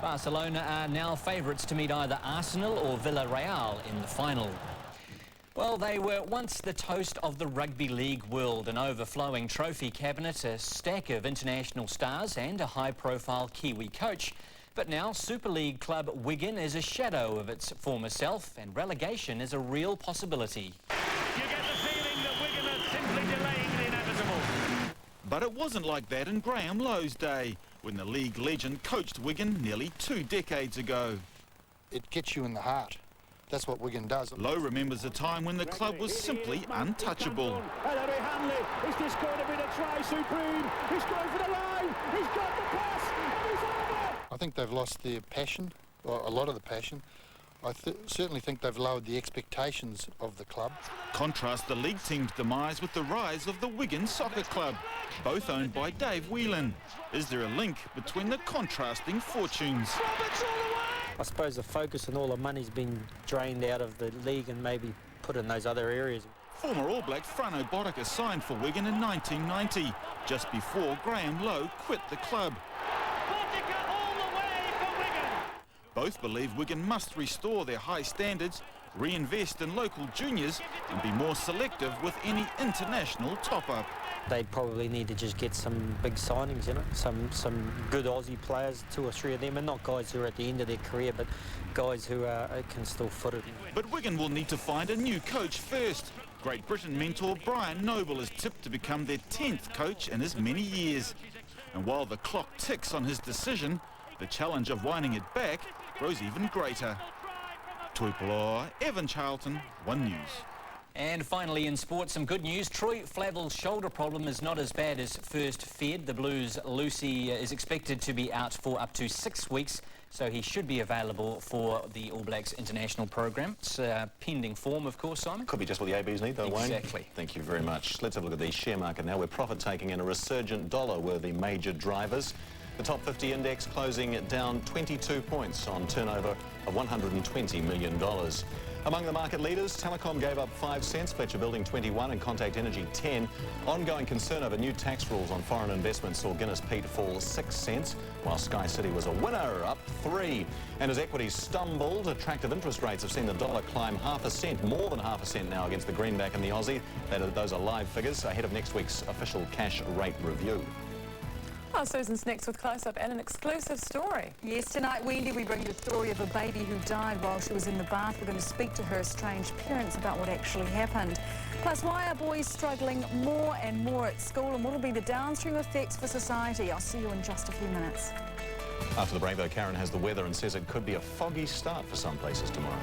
Barcelona are now favourites to meet either Arsenal or Villarreal in the final. Well, they were once the toast of the rugby league world, an overflowing trophy cabinet, a stack of international stars and a high-profile Kiwi coach. But now Super League club Wigan is a shadow of its former self, and relegation is a real possibility. You get the feeling that Wigan are simply delaying the inevitable. But it wasn't like that in Graham Lowe's day, when the league legend coached Wigan nearly 2 decades ago. It gets you in the heart. That's what Wigan does. Lowe remembers a time when the club was simply untouchable. Ellery Hanley, is this going to be the try supreme? He's going for the line, he's got the pass, and he's over! I think they've lost their passion, or a lot of the passion. I certainly think they've lowered the expectations of the club. Contrast the league team's demise with the rise of the Wigan Soccer Club, both owned by Dave Whelan. Is there a link between the contrasting fortunes? I suppose the focus and all the money's been drained out of the league and maybe put in those other areas. Former All Black Frano Bottica signed for Wigan in 1990, just before Graham Lowe quit the club. Bottica all the way for Wigan! Both believe Wigan must restore their high standards, reinvest in local juniors and be more selective with any international top-up. They'd probably need to just get some big signings, you know, some good Aussie players, 2 or 3 of them, and not guys who are at the end of their career, but guys who can still foot it. But Wigan will need to find a new coach first. Great Britain mentor Brian Noble is tipped to become their 10th coach in as many years. And while the clock ticks on his decision, the challenge of winding it back grows even greater. Tuipuloa, Evan Charlton, 1 News. And finally in sport, some good news. Troy Flavel's shoulder problem is not as bad as first feared. The Blues' Lucy is expected to be out for up to 6 weeks, so he should be available for the All Blacks international program. It's pending form, of course, Simon. Could be just what the ABs need, though, Wayne. Exactly. Thank you very much. Let's have a look at the share market now, where profit-taking and a resurgent dollar were the major drivers. The top 50 index closing down 22 points on turnover of $120 million. Among the market leaders, Telecom gave up 5 cents, Fletcher Building 21 and Contact Energy 10. Ongoing concern over new tax rules on foreign investments saw Guinness Peat fall 6 cents, while Sky City was a winner, up 3. And as equities stumbled, attractive interest rates have seen the dollar climb 0.5%, more than 0.5% now against the greenback and the Aussie. Those are live figures ahead of next week's official cash rate review. Well, Susan's next with Close-Up and an exclusive story. Yes, tonight, Wendy, we bring you the story of a baby who died while she was in the bath. We're going to speak to her estranged parents about what actually happened. Plus, why are boys struggling more and more at school, and what will be the downstream effects for society? I'll see you in just a few minutes. After the break, though, Karen has the weather and says it could be a foggy start for some places tomorrow.